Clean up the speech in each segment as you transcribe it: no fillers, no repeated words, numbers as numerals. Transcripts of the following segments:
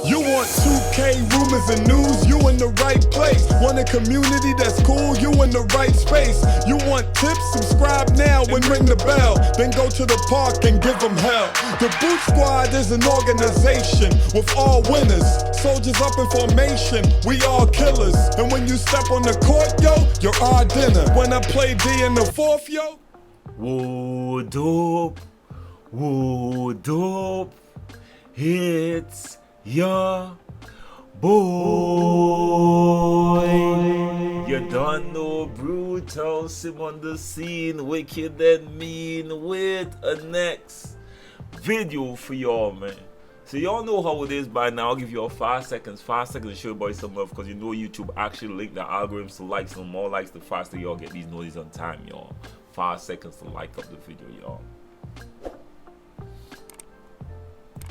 You want 2K rumors and news, you in the right place. Want a community that's cool, you in the right space. You want tips, subscribe now and ring the bell. Then go to the park and give them hell. The Boot Squad is an organization with all winners. Soldiers up in formation, we all killers. And when you step on the court, yo, you're our dinner. When I play D in the fourth, yo. Woo dope, woo dope. It's your boy. You don't know brutal, sim on the scene, wicked and mean with a next video for y'all, man. So y'all know how it is by now. I'll give you all 5 seconds to show your boy some love, because you know YouTube actually linked the algorithms to likes, and more likes the faster y'all get these notices on time, y'all. 5 seconds to like up the video, y'all.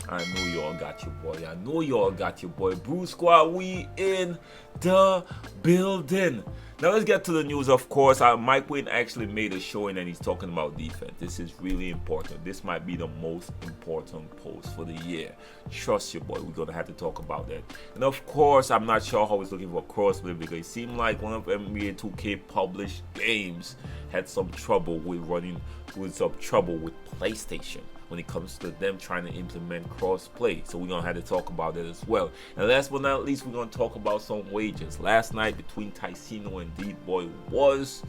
I know y'all got your boy. I know y'all got your boy. Brew Squad, we in the building. Now let's get to the news. Of course, Mike Wayne actually made a showing and he's talking about defense. This is really important. This might be the most important post for the year. Trust your boy, we're gonna have to talk about that. And of course, I'm not sure how he's looking for CROSSPLAY, because it seemed like one of NBA 2K published games had some trouble with PlayStation when it comes to them trying to implement cross-play. So we're gonna have to talk about that as well. And last but not least, we're gonna talk about some wagers. Last night between TYCENO and D-Boy was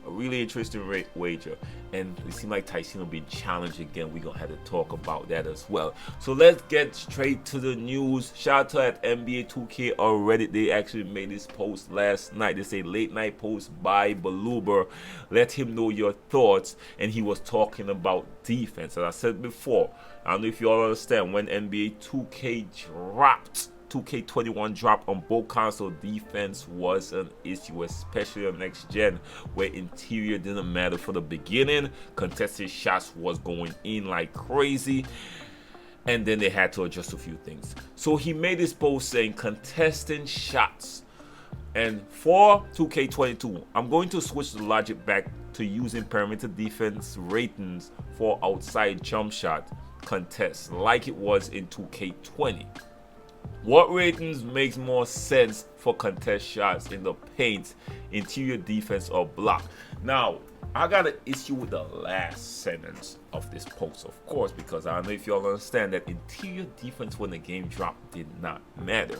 a really interesting wager, and it seemed like TYCENO being challenged again. We're gonna have to talk about that as well. So let's get straight to the news. Shout out to at NBA 2K on Reddit. They actually made this post last night. They say late night post by Beluber. Let him know your thoughts. And he was talking about defense. As I said before, I don't know if you all understand, when NBA 2K dropped 2K21 dropped on both console, defense was an issue, especially on next gen, where interior didn't matter for the beginning. Contested shots was going in like crazy, and then they had to adjust a few things. So he made this post saying contesting shots. And for 2K22, I'm going to switch the logic back to using perimeter defense ratings for outside jump shot contests like it was in 2K20. What ratings makes more sense for contest shots in the paint, interior defense, or block? Now, I got an issue with the last sentence of this post, of course, because I don't know if y'all understand that interior defense when the game dropped did not matter.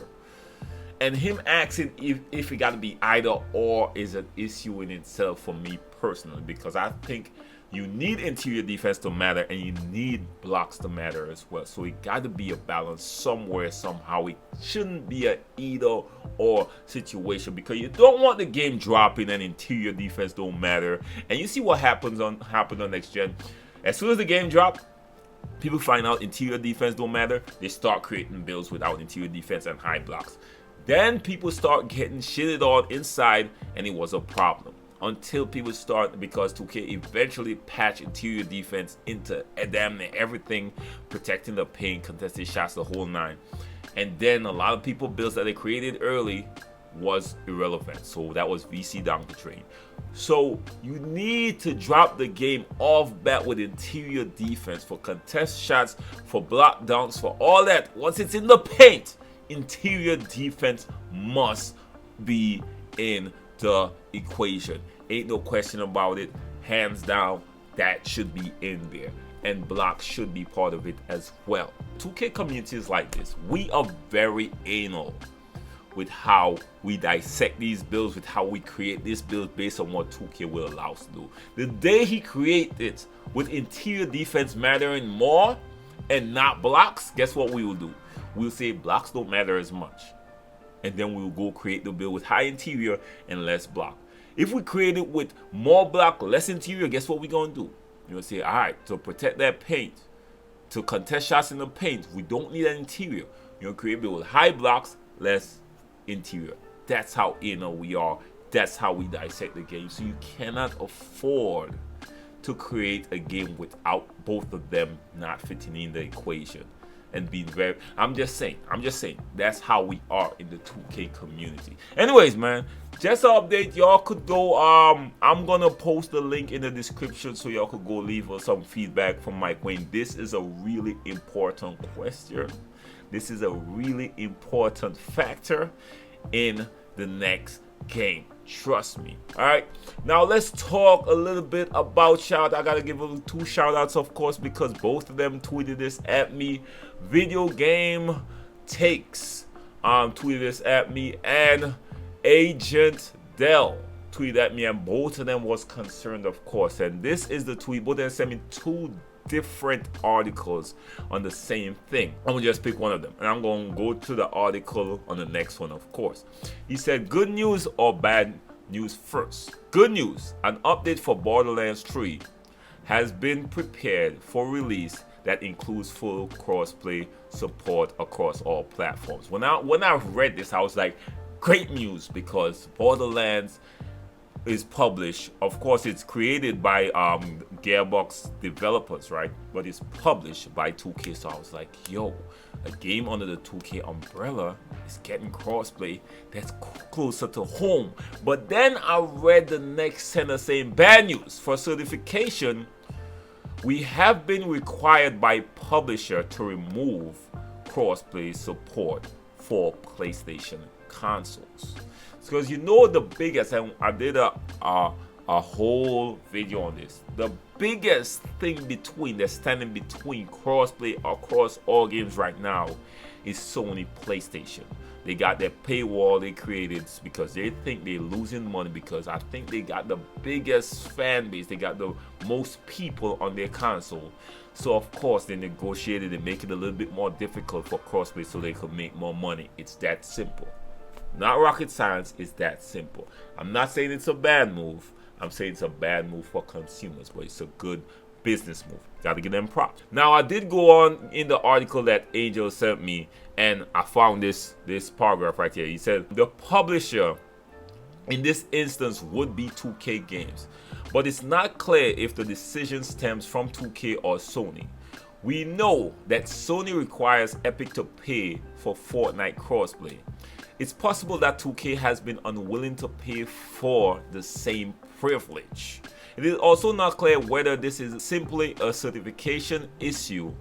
And him asking if it got to be either or is an issue in itself for me personally, because I think you need interior defense to matter and you need blocks to matter as well. So it got to be a balance somewhere, somehow. It shouldn't be an either or situation, because you don't want the game dropping and interior defense don't matter. And you see what happened on next gen. As soon as the game dropped, people find out interior defense don't matter. They start creating builds without interior defense and high blocks. Then people start getting shitted on inside, and it was a problem. Until people start, because 2K eventually patched interior defense into damn near everything, protecting the paint, contested shots, the whole nine. And then a lot of people builds that they created early was irrelevant. So that was VC down the drain. So you need to drop the game off bat with interior defense for contest shots, for block dunks, for all that. Once it's in the paint, interior defense must be in the equation. Ain't no question about it. Hands down, that should be in there, and blocks should be part of it as well. 2K communities like this, we are very anal with how we dissect these builds, with how we create this build based on what 2K will allow us to do. The day he created it with interior defense mattering more and not blocks, guess what we will do? We'll say blocks don't matter as much, and then we'll go create the build with high interior and less block. If we create it with more block, less interior, guess what we're gonna do? You're gonna say, all right, to protect that paint, to contest shots in the paint, we don't need an interior. You're gonna create a build with high blocks, less interior. That's how anal we are. That's how we dissect the game. So you cannot afford to create a game without both of them not fitting in the equation. And being very, I'm just saying, that's how we are in the 2K community. Anyways, man, just an update. Y'all could go, I'm gonna post the link in the description so y'all could go leave us some feedback from Mike Wayne. This is a really important question This is a really important factor in the next game. Trust me. All right, now let's talk a little bit about shout. I gotta give two shout outs, of course, because both of them tweeted this at me. Video Game Takes tweeted this at me, and Agent Dell tweeted at me, and both of them was concerned, of course. And this is the tweet. Both of them sent me two different articles on the same thing. I'm gonna just pick one of them, and I'm gonna go to the article on the next one, of course. He said, good news or bad news first? Good news, an update for Borderlands 3 has been prepared for release that includes full crossplay support across all platforms. When I read this, I was like, great news, because Borderlands is published, of course it's created by Gearbox developers, right? But it's published by 2K, so I was like, yo, a game under the 2K umbrella is getting crossplay. That's closer to home. But then I read the next sentence saying, bad news, for certification we have been required by publisher to remove crossplay support for PlayStation consoles. Because you know the biggest, and I did a whole video on this, the biggest thing that's standing between crossplay across all games right now is Sony PlayStation. They got their paywall they created because they think they're losing money, because I think they got the biggest fan base, they got the most people on their console. So of course they negotiated and make it a little bit more difficult for crossplay so they could make more money. It's that simple. Not rocket science, it's that simple. I'm not saying it's a bad move. I'm saying it's a bad move for consumers, but it's a good business move. Gotta give them props. Now I did go on in the article that Angel sent me, and I found this paragraph right here. He said the publisher in this instance would be 2K Games, but it's not clear if the decision stems from 2K or Sony. We know that Sony requires Epic to pay for Fortnite crossplay. It's possible that 2K has been unwilling to pay for the same privilege. It is also not clear whether this is simply a certification issue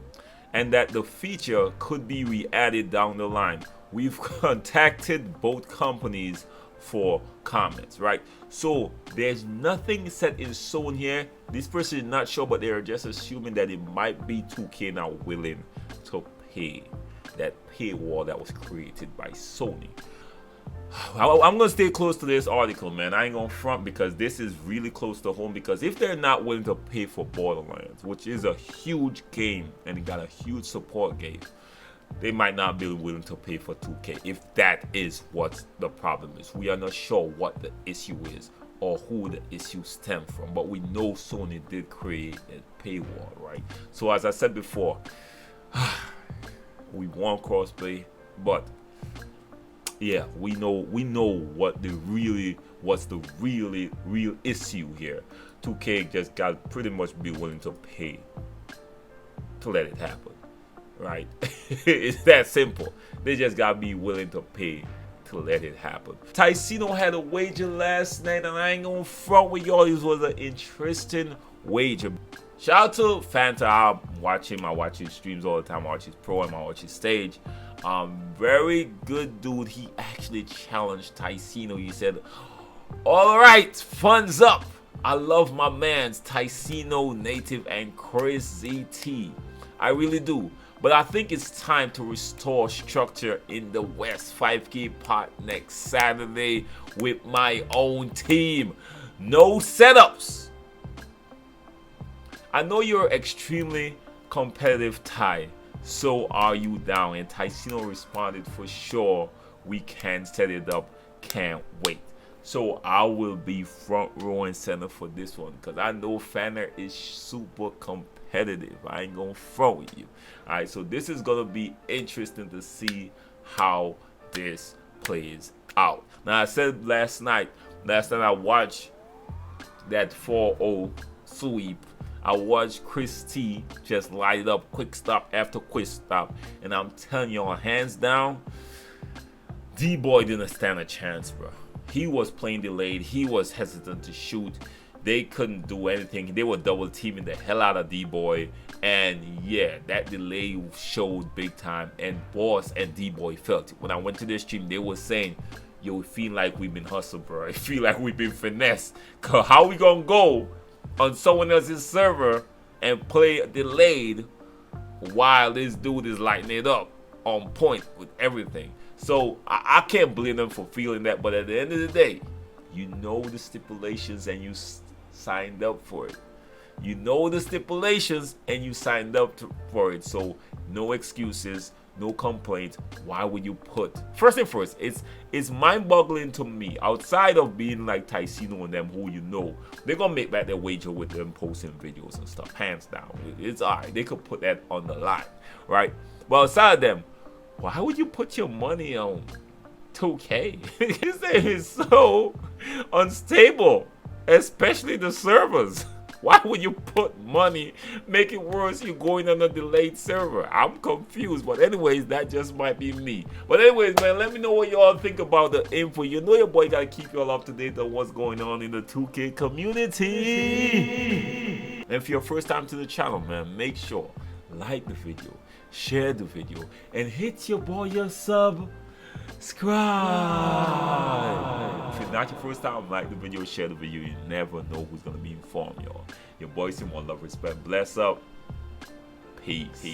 and that the feature could be re-added down the line. We've contacted both companies for comments, right? So there's nothing set in stone here. This person is not sure, but they're just assuming that it might be 2K now willing to pay that paywall that was created by Sony. I'm gonna stay close to this article, man. I ain't gonna front, because this is really close to home. Because if they're not willing to pay for Borderlands, which is a huge game and it got a huge support game, they might not be willing to pay for 2K, if that is what the problem is. We are not sure what the issue is or who the issue stems from, but we know Sony did create a paywall, right? So as I said before, we want crossplay, but yeah, we know what's the real issue here. 2K just got pretty much be willing to pay to let it happen, right? It's that simple. They just gotta be willing to pay to let it happen. TYCENO had a wager last night, and I ain't gonna front with y'all. This was an interesting wager. Shout out to Fanta. I watch his streams all the time. I watch his pro and I watch his stage. Very good dude. He actually challenged TYCENO. He said, all right, funds up. I love my mans TYCENO, Native, and Chris ZT. I really do. But I think it's time to restore structure in the West 5K pot next Saturday with my own team. No setups. I know you're extremely competitive, Ty. So are you down? And TYCENO responded, for sure, we can set it up. Can't wait. So I will be front row and center for this one, because I know Fanner is super competitive. I ain't gonna front with you. Alright, so this is gonna be interesting to see how this plays out. Now I said last night I watched that 4-0 sweep. I watched Chris T just light it up, quick stop after quick stop, and I'm telling y'all, hands down, D-Boy didn't stand a chance, bro. He was playing delayed. He was hesitant to shoot. They couldn't do anything. They were double teaming the hell out of D-Boy, And yeah, that delay showed big time, and Boss and D-Boy felt it. When I went to the stream, they were saying, yo, we feel like we've been hustled, bro. I feel like we've been finessed. Cause how we gonna go on someone else's server and play delayed while this dude is lighting it up on point with everything? So I can't blame them for feeling that, but at the end of the day, you know the stipulations and you signed up for it. You know the stipulations and you signed up for it. So no excuses, no complaints. Why would you put? First and first, it's mind-boggling to me. Outside of being like TYCENO and them, who you know, they're gonna make back their wager with them posting videos and stuff. Hands down, it's alright. They could put that on the line, right? But outside of them, why would you put your money on 2K? This thing is so unstable, especially the servers. Why would you put money, make it worse, you're going on a delayed server? I'm confused, but anyways, that just might be me. But anyways, man, let me know what y'all think about the info. You know your boy gotta keep y'all up to date on what's going on in the 2K community. And if you're first time to the channel, man, make sure, like the video, share the video, and hit your boy your subscribe. If it's not your first time, like the video, share the video. You never know who's gonna be informed, y'all. Your boy, some more love, respect, bless up, peace.